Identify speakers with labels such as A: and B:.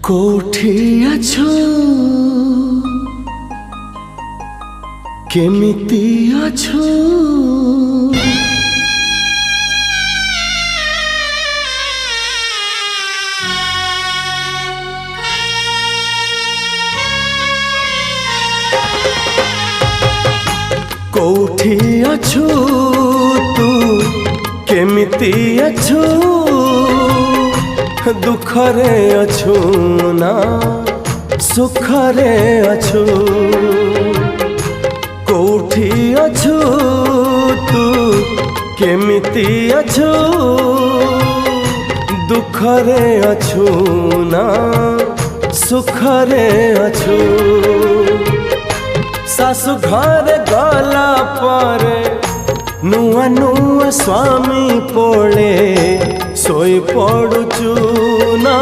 A: कोठी अछो केमिति अछो कोठी अछो तू केमिति अछो दुखरे अछु ना सुखरे अछु कोठी अछु तू केमिति अछु दुखरे अछु ना सुखरे अछु सासु घर गला पर नुआ नुआ स्वामी पोले सोई पड़ुचु ना।